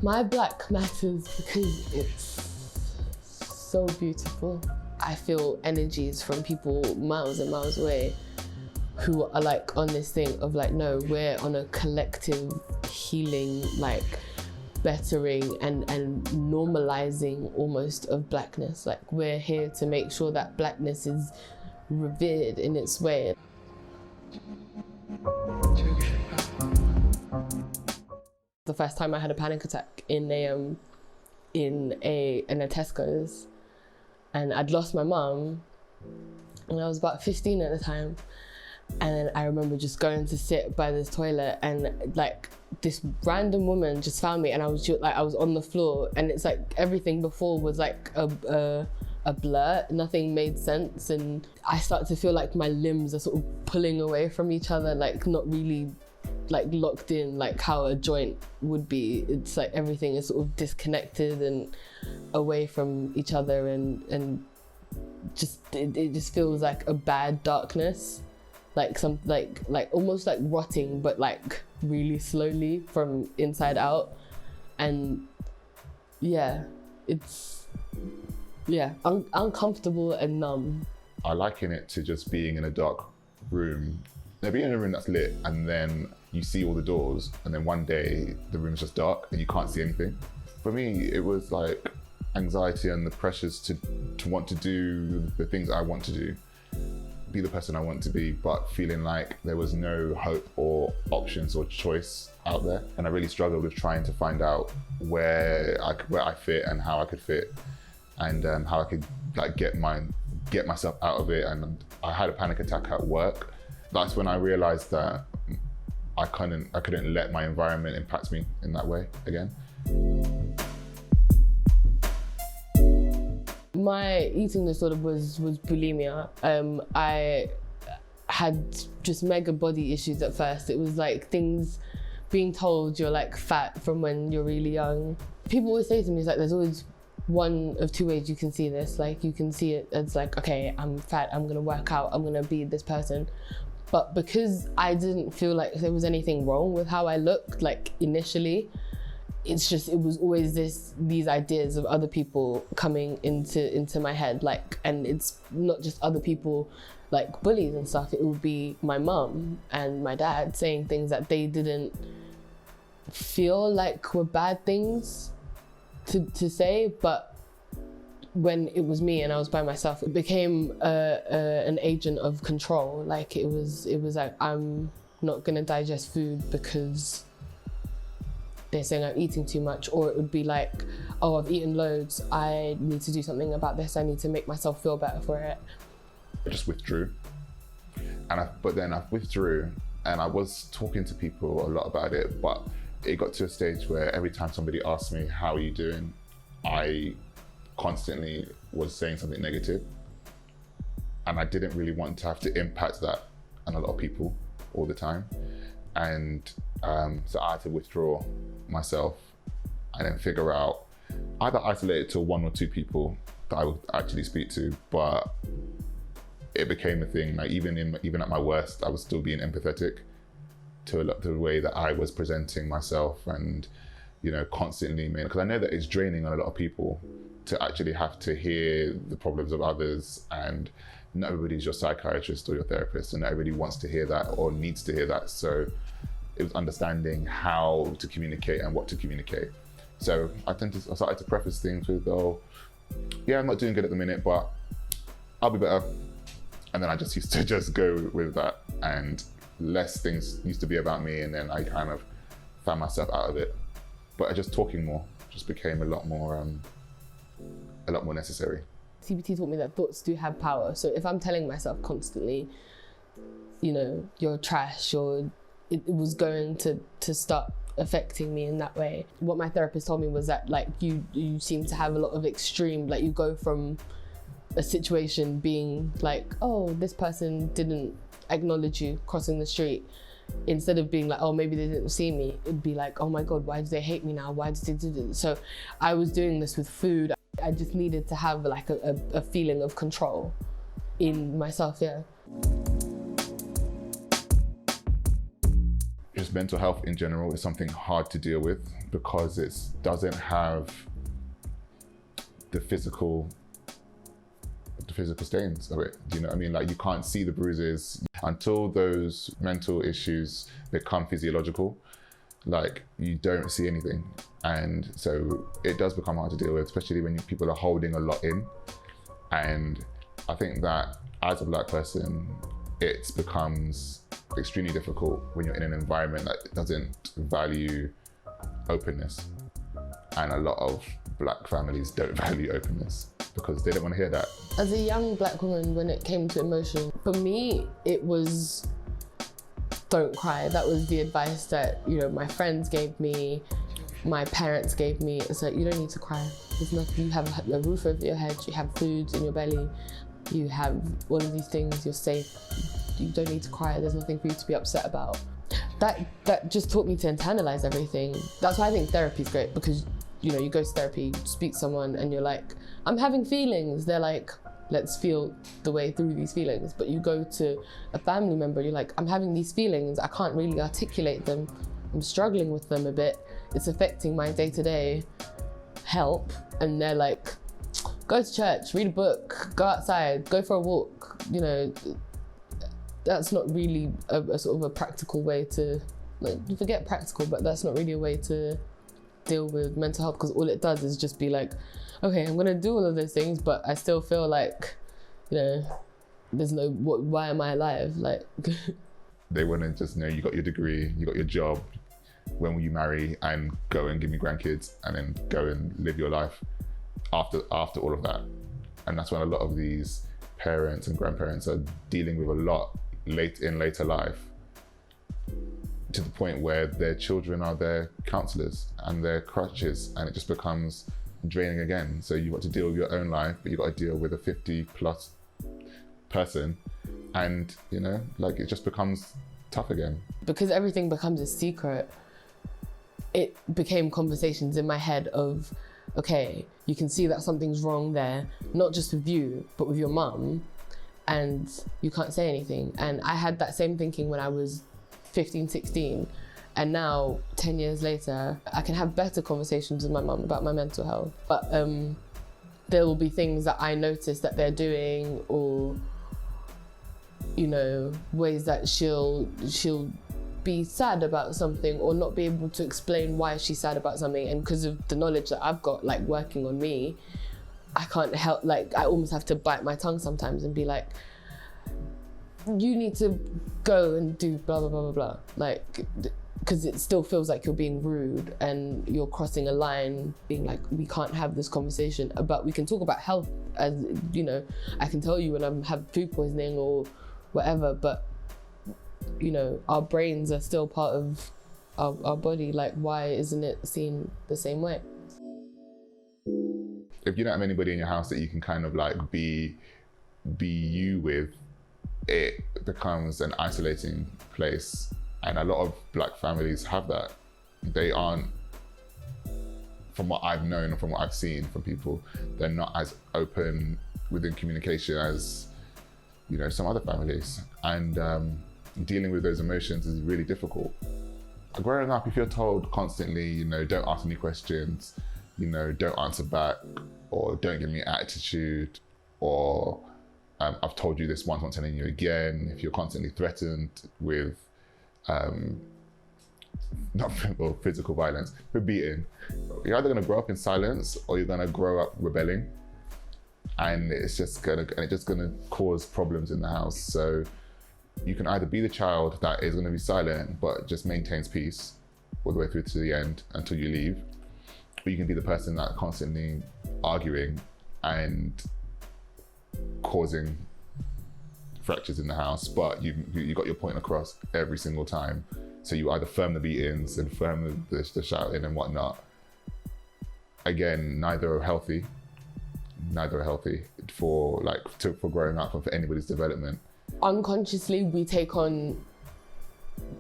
My black matters because it's so beautiful. I feel energies from people miles and miles away who are like on this thing of like, no, we're on a collective healing, like bettering and normalizing almost of blackness. Like we're here to make sure that blackness is revered in its way. The first time I had a panic attack in a Tesco's, and I'd lost my mum, and I was about 15 at the time. And then I remember just going to sit by this toilet, and like this random woman just found me, and I was on the floor, and it's like everything before was like a blur, nothing made sense, and I start to feel like my limbs are sort of pulling away from each other, like not really like locked in, like how a joint would be. It's like everything is sort of disconnected and away from each other, and just it just feels like a bad darkness, like some like almost like rotting, but like really slowly from inside out. And yeah, it's uncomfortable and numb. I liken it to just being in a dark room. Now, being in a room that's lit, and then you see all the doors, and then one day the room's just dark and you can't see anything. For me, it was like anxiety and the pressures to want to do the things I want to do, be the person I want to be, but feeling like there was no hope or options or choice out there. And I really struggled with trying to find out where I fit and how I could fit, and how I could like get myself out of it. And I had a panic attack at work. That's when I realized that I couldn't let my environment impact me in that way again. My eating disorder was bulimia. I had just mega body issues at first. It was like things being told you're like fat from when you're really young. People always say to me, it's like there's always one of two ways you can see this. Like you can see it as like, okay, I'm fat, I'm gonna work out, I'm gonna be this person. But because I didn't feel like there was anything wrong with how I looked, like initially, it was always these ideas of other people coming into my head, like, and it's not just other people like bullies and stuff. It would be my mum and my dad saying things that they didn't feel like were bad things to say, but when it was me and I was by myself, it became an agent of control. Like it was like, I'm not gonna digest food because they're saying I'm eating too much. Or it would be like, oh, I've eaten loads, I need to do something about this, I need to make myself feel better for it. I just withdrew, but then I withdrew, and I was talking to people a lot about it, but it got to a stage where every time somebody asked me, how are you doing? I constantly was saying something negative, and I didn't really want to have to impact that on a lot of people all the time. And so I had to withdraw myself and then figure out, either isolate it to one or two people that I would actually speak to, but it became a thing. Like even at my worst, I was still being empathetic to the way that I was presenting myself, and constantly, because I know that it's draining on a lot of people to actually have to hear the problems of others, and not everybody's your psychiatrist or your therapist, and not everybody wants to hear that or needs to hear that. So it was understanding how to communicate and what to communicate. So I started to preface things with, oh, yeah, I'm not doing good at the minute, but I'll be better. And then I just used to just go with that, and less things used to be about me, and then I kind of found myself out of it. But just talking more just became a lot more necessary. CBT taught me that thoughts do have power. So if I'm telling myself constantly, you're trash, it was going to start affecting me in that way. What my therapist told me was that like you seem to have a lot of extreme, like you go from a situation being like, oh, this person didn't acknowledge you crossing the street, instead of being like, oh, maybe they didn't see me, it'd be like, oh my God, why do they hate me now? Why did they do this? So I was doing this with food. I just needed to have like a feeling of control in myself, yeah. Just mental health in general is something hard to deal with because it doesn't have the physical stains of it. Do you know what I mean? Like, you can't see the bruises until those mental issues become physiological. Like, you don't see anything. And so it does become hard to deal with, especially when people are holding a lot in. And I think that as a Black person, it becomes extremely difficult when you're in an environment that doesn't value openness. And a lot of Black families don't value openness because they don't want to hear that. As a young Black woman, when it came to emotion, for me, it was don't cry. That was the advice that, you know, my friends gave me, my parents gave me. It's like, you don't need to cry. There's nothing. You have a roof over your head, you have food in your belly, you have all of these things, you're safe. You don't need to cry. There's nothing for you to be upset about. That just taught me to internalize everything. That's why I think therapy is great, because, you know, you go to therapy, speak to someone and you're like, I'm having feelings. They're like, let's feel the way through these feelings. But you go to a family member, you're like, I'm having these feelings. I can't really articulate them. I'm struggling with them a bit. It's affecting my day-to-day. Help. And they're like, go to church, read a book, go outside, go for a walk. You know, that's not really a sort of a practical way to, like, you forget practical, but that's not really a way to deal with mental health, because all it does is just be like, okay, I'm gonna do all of those things, but I still feel like, you know, there's no, why am I alive? Like, they want to just know you got your degree, you got your job, when will you marry and go and give me grandkids and then go and live your life after all of that. And that's when a lot of these parents and grandparents are dealing with a lot later life, to the point where their children are their counselors and their crutches, and it just becomes draining again. So you've got to deal with your own life, but you've got to deal with a 50+ person, and, you know, like, it just becomes tough again. Because everything becomes a secret, it became conversations in my head of, okay, you can see that something's wrong there, not just with you, but with your mum, and you can't say anything. And I had that same thinking when I was 15, 16. And now, 10 years later, I can have better conversations with my mum about my mental health. But there will be things that I notice that they're doing, or, you know, ways that she'll be sad about something or not be able to explain why she's sad about something. And because of the knowledge that I've got, like, working on me, I can't help, like, I almost have to bite my tongue sometimes and be like, you need to go and do blah, blah, blah, blah, blah. Like, because it still feels like you're being rude and you're crossing a line, being like, we can't have this conversation about, we can talk about health, as, you know, I can tell you when I have food poisoning or whatever, but, you know, our brains are still part of our body. Like, why isn't it seen the same way? If you don't have anybody in your house that you can kind of like be you with, it becomes an isolating place. And a lot of Black families have that. They aren't, from what I've known and from what I've seen from people, they're not as open within communication as, you know, some other families. And dealing with those emotions is really difficult. Growing up, if you're told constantly, you know, don't ask any questions, you know, don't answer back, or don't give me attitude, or I've told you this once, I'm telling you again. If you're constantly threatened with not physical violence, but beating, you're either going to grow up in silence or you're going to grow up rebelling, and it's just going to cause problems in the house. So you can either be the child that is going to be silent but just maintains peace all the way through to the end until you leave, or you can be the person that constantly arguing and causing fractures in the house, but you got your point across every single time. So you either firm the beatings and firm the shouting and whatnot. Again, neither are healthy, neither are healthy for growing up and for anybody's development. Unconsciously, we take on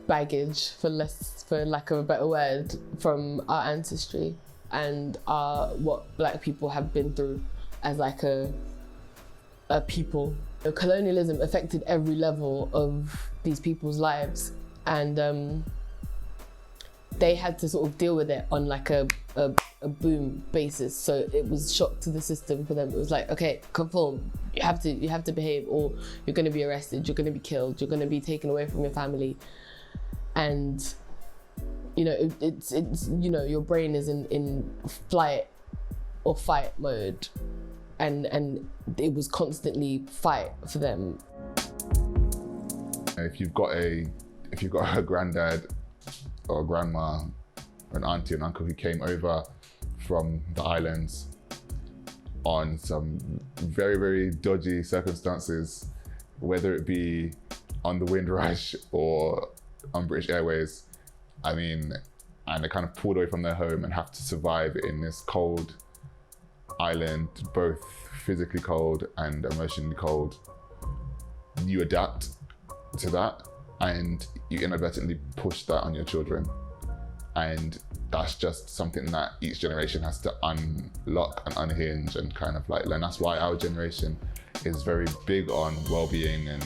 baggage, for lack of a better word, from our ancestry and what Black people have been through as like a people. Colonialism affected every level of these people's lives, and they had to sort of deal with it on like a boom basis. So it was shock to the system for them. It was like, okay, conform. You have to behave, or you're going to be arrested. You're going to be killed. You're going to be taken away from your family. And it's your brain is in flight or fight mode, and it was constantly fight for them. If you've got a granddad or a grandma or an auntie and uncle who came over from the islands on some very, very dodgy circumstances, whether it be on the Windrush or on British Airways, and they kind of pulled away from their home and have to survive in this cold island, both physically cold and emotionally cold, you adapt to that and you inadvertently push that on your children. And that's just something that each generation has to unlock and unhinge and kind of like learn. That's why our generation is very big on well-being and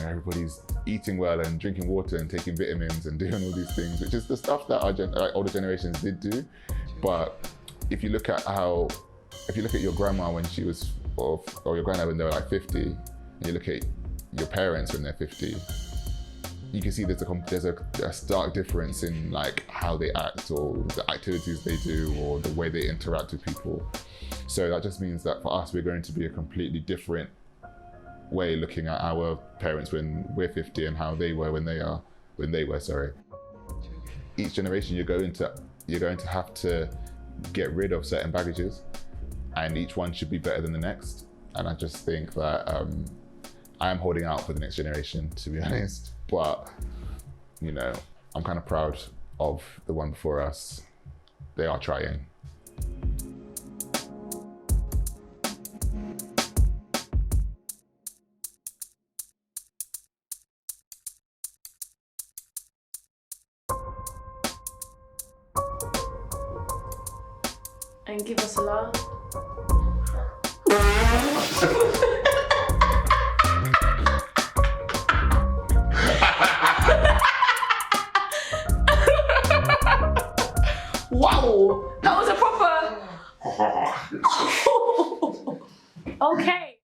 everybody's eating well and drinking water and taking vitamins and doing all these things, which is the stuff that our older generations did do. But if you look at your grandma when she was, or your granddad when they were like 50, and you look at your parents when they're 50, you can see there's a stark difference in like how they act or the activities they do or the way they interact with people. So that just means that for us, we're going to be a completely different way looking at our parents when we're 50 and how they were when they were. Each generation you're going to have to get rid of certain baggages, and each one should be better than the next. And I just think that I am holding out for the next generation, to be honest. But I'm kind of proud of the one before us. They are trying. And give us a laugh.